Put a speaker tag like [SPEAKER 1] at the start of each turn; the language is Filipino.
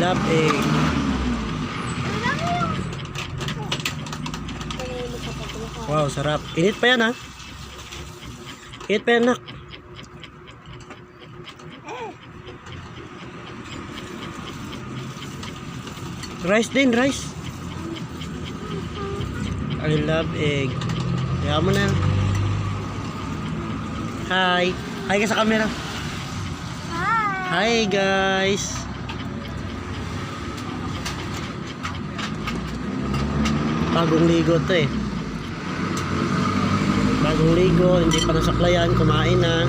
[SPEAKER 1] love egg. Wow, sarap. Init pa yan ha. Init pa yan nak. Rice din, rice. I love egg. Kaya mo na. Hi. Hi ka sa camera. Hi guys. Bagong ligo to eh. Bagong ligo, hindi pa nasaklayan, kumain na.